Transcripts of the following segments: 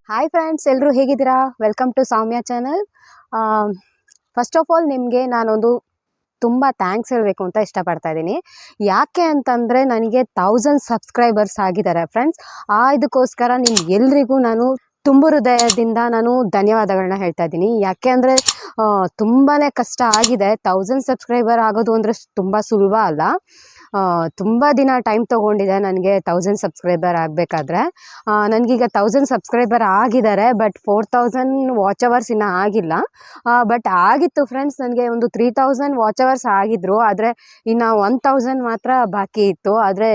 Hi friends, ಎಲ್ಲರೂ ಹೇಗಿದ್ದೀರಾ? Welcome to Soumya channel. First of all ನಿಮಗೆ ನಾನೊಂದು ತುಂಬ ಥ್ಯಾಂಕ್ಸ್ ಹೇಳಬೇಕು ಅಂತ ಇಷ್ಟಪಡ್ತಾ ಇದ್ದೀನಿ. ಯಾಕೆ ಅಂತಂದರೆ ನನಗೆ 1000 ಸಬ್ಸ್ಕ್ರೈಬರ್ಸ್ ಆಗಿದ್ದಾರೆ ಫ್ರೆಂಡ್ಸ್. ಇದಕ್ಕೋಸ್ಕರ ನಿಮ್ಗೆಲ್ರಿಗೂ ನಾನು ತುಂಬ ಹೃದಯದಿಂದ ನಾನು ಧನ್ಯವಾದಗಳನ್ನ ಹೇಳ್ತಾ ಇದ್ದೀನಿ. ಯಾಕೆ ಅಂದರೆ ತುಂಬಾ ಕಷ್ಟ ಆಗಿದೆ. 1000 ಸಬ್ಸ್ಕ್ರೈಬರ್ ಆಗೋದು ಅಂದರೆ ತುಂಬ ಸುಲಭ ಅಲ್ಲ. ತುಂಬ ದಿನ ಟೈಮ್ ತೊಗೊಂಡಿದೆ ನನಗೆ 1000 ಸಬ್ಸ್ಕ್ರೈಬರ್ ಆಗಬೇಕಾದ್ರೆ. ನನಗೀಗ 1000 ಸಬ್ಸ್ಕ್ರೈಬರ್ ಆಗಿದ್ದಾರೆ, ಬಟ್ 4000 ವಾಚ್ ಅವರ್ಸ್ ಇನ್ನೂ ಆಗಿಲ್ಲ. ಬಟ್ ಆಗಿತ್ತು ಫ್ರೆಂಡ್ಸ್, ನನಗೆ ಒಂದು 3000 ವಾಚ್ ಅವರ್ಸ್ ಆಗಿದ್ರು. ಆದರೆ ಇನ್ನು 1000 ಮಾತ್ರ ಬಾಕಿ ಇತ್ತು. ಆದರೆ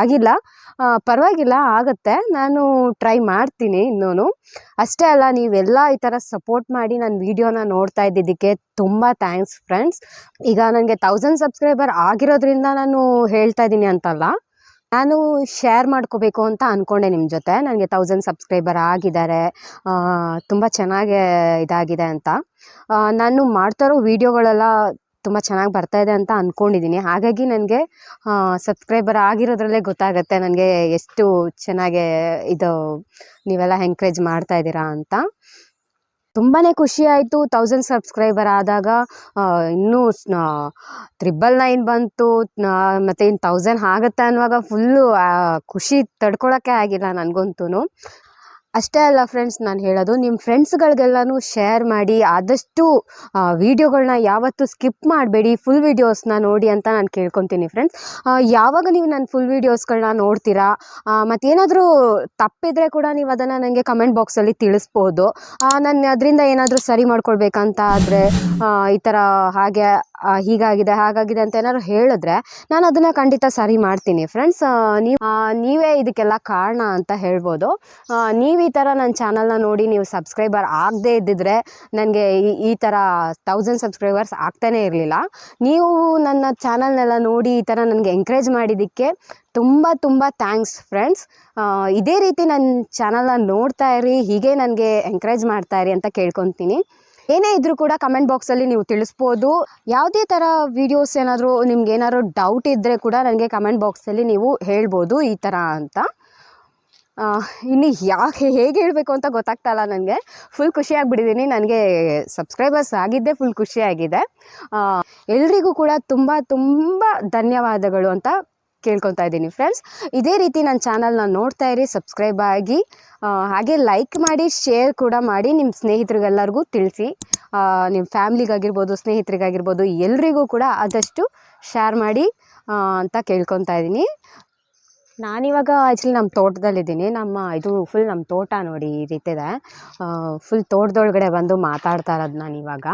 ಆಗಿಲ್ಲ. ಪರವಾಗಿಲ್ಲ, ಆಗುತ್ತೆ. ನಾನು ಟ್ರೈ ಮಾಡ್ತೀನಿ ಇನ್ನೂ. ಅಷ್ಟೇ ಅಲ್ಲ, ನೀವೆಲ್ಲ ಈ ಥರ ಸಪೋರ್ಟ್ ಮಾಡಿ ನನ್ನ ವೀಡಿಯೋನ ನೋಡ್ತಾ ಇದ್ದಿದ್ದಕ್ಕೆ ತುಂಬ ಥ್ಯಾಂಕ್ಸ್ ಫ್ರೆಂಡ್ಸ್. ಈಗ ನನಗೆ 1000 ಸಬ್ಸ್ಕ್ರೈಬರ್ ಆಗಿರೋದ್ರಿಂದ ನಾನು ಹೇಳ್ತಾ ಇದ್ದೀನಿ ಅಂತಲ್ಲ, ನಾನು ಶೇರ್ ಮಾಡ್ಕೋಬೇಕು ಅಂತ ಅಂದ್ಕೊಂಡೆ ನಿಮ್ಮ ಜೊತೆ. ನನಗೆ 1000 ಸಬ್ಸ್ಕ್ರೈಬರ್ ಆಗಿದ್ದಾರೆ, ತುಂಬ ಚೆನ್ನಾಗಿ ಇದಾಗಿದೆ ಅಂತ. ನಾನು ಮಾಡ್ತಾ ಇರೋ ವೀಡಿಯೋಗಳೆಲ್ಲ ತುಂಬ ಚೆನ್ನಾಗಿ ಬರ್ತಾಯಿದೆ ಅಂತ ಅಂದ್ಕೊಂಡಿದ್ದೀನಿ. ಹಾಗಾಗಿ ನನಗೆ ಸಬ್ಸ್ಕ್ರೈಬರ್ ಆಗಿರೋದ್ರಲ್ಲೇ ಗೊತ್ತಾಗುತ್ತೆ ನನಗೆ ಎಷ್ಟು ಚೆನ್ನಾಗಿ ಇದು ನೀವೆಲ್ಲ ಎಂಕರೇಜ್ ಮಾಡ್ತಾಯಿದ್ದೀರಾ ಅಂತ. ತುಂಬಾ ಖುಷಿ ಆಯಿತು 1000 ಸಬ್ಸ್ಕ್ರೈಬರ್ ಆದಾಗ. ಇನ್ನೂ 999 ಬಂತು, ಮತ್ತು ಇನ್ನು 1000 ಆಗುತ್ತೆ ಅನ್ನುವಾಗ ಫುಲ್ಲು ಖುಷಿ ತಡ್ಕೊಳಕ್ಕೆ ಆಗಿಲ್ಲ ನನಗಂತೂ. ಅಷ್ಟೇ ಅಲ್ಲ ಫ್ರೆಂಡ್ಸ್, ನಾನು ಹೇಳೋದು ನಿಮ್ಮ ಫ್ರೆಂಡ್ಸ್ಗಳಿಗೆಲ್ಲನೂ ಶೇರ್ ಮಾಡಿ. ಆದಷ್ಟು ವೀಡಿಯೋಗಳನ್ನ ಯಾವತ್ತೂ ಸ್ಕಿಪ್ ಮಾಡಬೇಡಿ, ಫುಲ್ ವೀಡಿಯೋಸ್ನ ನೋಡಿ ಅಂತ ನಾನು ಕೇಳ್ಕೊತೀನಿ ಫ್ರೆಂಡ್ಸ್. ಯಾವಾಗ ನೀವು ನನ್ನ ಫುಲ್ ವೀಡಿಯೋಸ್ಗಳನ್ನ ನೋಡ್ತೀರಾ, ಮತ್ತೇನಾದರೂ ತಪ್ಪಿದರೆ ಕೂಡ ನೀವು ಅದನ್ನು ನನಗೆ ಕಮೆಂಟ್ ಬಾಕ್ಸಲ್ಲಿ ತಿಳಿಸ್ಬೋದು. ನಾನು ಅದರಿಂದ ಏನಾದರೂ ಸರಿ ಮಾಡ್ಕೊಳ್ಬೇಕಂತ ಆದರೆ, ಈ ಥರ ಹೀಗಾಗಿದೆ ಹಾಗಾಗಿದೆ ಅಂತ ಏನಾದ್ರು ಹೇಳಿದ್ರೆ ನಾನು ಅದನ್ನು ಖಂಡಿತ ಸರಿ ಮಾಡ್ತೀನಿ ಫ್ರೆಂಡ್ಸ್. ನೀವೇ ಇದಕ್ಕೆಲ್ಲ ಕಾರಣ ಅಂತ ಹೇಳ್ಬೋದು. ನೀವು ಈ ಥರ ನನ್ನ ಚಾನಲ್ನ ನೋಡಿ ನೀವು ಸಬ್ಸ್ಕ್ರೈಬರ್ ಆಗದೇ ಇದ್ದಿದ್ರೆ ನನಗೆ ಈ ಥರ 1000 ಸಬ್ಸ್ಕ್ರೈಬರ್ಸ್ ಆಗ್ತಾನೇ ಇರಲಿಲ್ಲ. ನೀವು ನನ್ನ ಚಾನಲ್ನೆಲ್ಲ ನೋಡಿ ಈ ಥರ ನನಗೆ ಎಂಕರೇಜ್ ಮಾಡಿದ್ದಕ್ಕೆ ತುಂಬ ತುಂಬ ಥ್ಯಾಂಕ್ಸ್ ಫ್ರೆಂಡ್ಸ್. ಇದೇ ರೀತಿ ನನ್ನ ಚಾನಲ್ನ ನೋಡ್ತಾ ಇರಿ, ಹೀಗೆ ನನಗೆ ಎಂಕರೇಜ್ ಮಾಡ್ತಾ ಇರಿ ಅಂತ ಕೇಳ್ಕೊತೀನಿ. ಏನೇ ಇದ್ದರೂ ಕೂಡ ಕಮೆಂಟ್ ಬಾಕ್ಸಲ್ಲಿ ನೀವು ತಿಳಿಸ್ಬೋದು. ಯಾವುದೇ ಥರ ವೀಡಿಯೋಸ್ ಏನಾದರೂ ನಿಮ್ಗೆ ಏನಾದ್ರು ಡೌಟ್ ಇದ್ದರೆ ಕೂಡ ನನಗೆ ಕಮೆಂಟ್ ಬಾಕ್ಸಲ್ಲಿ ನೀವು ಹೇಳ್ಬೋದು ಈ ಥರ ಅಂತ. ಇನ್ನು ಹೇಗೆ ಹೇಳಬೇಕು ಅಂತ ಗೊತ್ತಾಗ್ತಾ ಇಲ್ಲ ನನಗೆ. ಫುಲ್ ಖುಷಿಯಾಗಿಬಿಟ್ಟಿದ್ದೀನಿ. ನನಗೆ ಸಬ್ಸ್ಕ್ರೈಬರ್ಸ್ ಆಗಿದ್ದೇ ಫುಲ್ ಖುಷಿಯಾಗಿದೆ. ಎಲ್ರಿಗೂ ಕೂಡ ತುಂಬ ತುಂಬ ಧನ್ಯವಾದಗಳು ಅಂತ ಕೇಳ್ಕೊತಾ ಇದ್ದೀನಿ ಫ್ರೆಂಡ್ಸ್. ಇದೇ ರೀತಿ ನನ್ನ ಚಾನಲ್ನ ನೋಡ್ತಾ ಇರಿ, ಸಬ್ಸ್ಕ್ರೈಬ್ ಆಗಿ, ಹಾಗೆ ಲೈಕ್ ಮಾಡಿ, ಶೇರ್ ಕೂಡ ಮಾಡಿ. ನಿಮ್ಮ ಸ್ನೇಹಿತರಿಗೆಲ್ಲರಿಗೂ ತಿಳಿಸಿ. ನಿಮ್ಮ ಫ್ಯಾಮ್ಲಿಗಾಗಿರ್ಬೋದು, ಸ್ನೇಹಿತರಿಗಾಗಿರ್ಬೋದು, ಎಲ್ರಿಗೂ ಕೂಡ ಆದಷ್ಟು ಶೇರ್ ಮಾಡಿ ಅಂತ ಕೇಳ್ಕೊತಾ ಇದ್ದೀನಿ. ನಾನಿವಾಗ ಆ್ಯಕ್ಚುಲಿ ನಮ್ಮ ತೋಟದಲ್ಲಿದ್ದೀನಿ. ಫುಲ್ ನಮ್ಮ ತೋಟ ನೋಡಿ ಈ ರೀತಿ ಇದೆ. ಫುಲ್ ತೋಟದೊಳಗಡೆ ಬಂದು ಮಾತಾಡ್ತಾ ಇರೋದು ನಾನಿವಾಗ.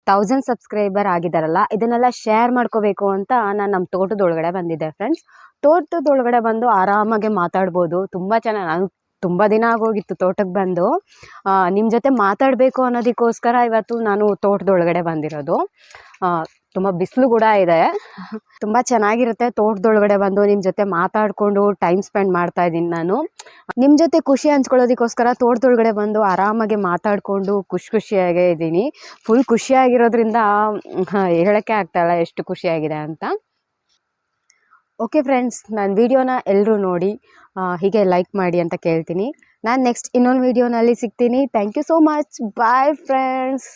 1000 ಸಬ್ಸ್ಕ್ರೈಬರ್ ಆಗಿದ್ದಾರಲ್ಲ, ಇದನ್ನೆಲ್ಲ ಶೇರ್ ಮಾಡ್ಕೋಬೇಕು ಅಂತ ನಾನು ನಮ್ಮ ತೋಟದೊಳಗಡೆ ಬಂದಿದ್ದೆ ಫ್ರೆಂಡ್ಸ್. ತೋಟದೊಳಗಡೆ ಬಂದು ಆರಾಮಾಗೆ ಮಾತಾಡ್ಬೋದು. ತುಂಬ ಚೆನ್ನಾಗಿ, ನಾನು ತುಂಬ ದಿನ ಆಗೋಗಿತ್ತು ತೋಟಕ್ಕೆ ಬಂದು. ನಿಮ್ಮ ಜೊತೆ ಮಾತಾಡಬೇಕು ಅನ್ನೋದಕ್ಕೋಸ್ಕರ ಇವತ್ತು ನಾನು ತೋಟದೊಳಗಡೆ ಬಂದಿರೋದು. ತುಂಬ ಬಿಸಿಲು ಕೂಡ ಇದೆ. ತುಂಬ ಚೆನ್ನಾಗಿರುತ್ತೆ ತೋಟದೊಳಗಡೆ ಬಂದು ನಿಮ್ಮ ಜೊತೆ ಮಾತಾಡಿಕೊಂಡು ಟೈಮ್ ಸ್ಪೆಂಡ್ ಮಾಡ್ತಾ ಇದ್ದೀನಿ ನಾನು. ನಿಮ್ಮ ಜೊತೆ ಖುಷಿ ಹಂಚ್ಕೊಳ್ಳೋದಕ್ಕೋಸ್ಕರ ತೋಟದೊಳಗಡೆ ಬಂದು ಆರಾಮಾಗಿ ಮಾತಾಡಿಕೊಂಡು ಖುಷಿಯಾಗೇ ಇದ್ದೀನಿ. ಫುಲ್ ಖುಷಿಯಾಗಿರೋದ್ರಿಂದ ಹೇಳೋಕ್ಕೆ ಆಗ್ತಾಯಿಲ್ಲ ಎಷ್ಟು ಖುಷಿಯಾಗಿದೆ ಅಂತ. ಓಕೆ ಫ್ರೆಂಡ್ಸ್, ನನ್ನ ವೀಡಿಯೋನ ಎಲ್ಲರೂ ನೋಡಿ ಹೀಗೆ ಲೈಕ್ ಮಾಡಿ ಅಂತ ಕೇಳ್ತೀನಿ. ನಾನು ನೆಕ್ಸ್ಟ್ ಇನ್ನೊಂದು ವೀಡಿಯೋನಲ್ಲಿ ಸಿಗ್ತೀನಿ. Thank you so much. Bye friends.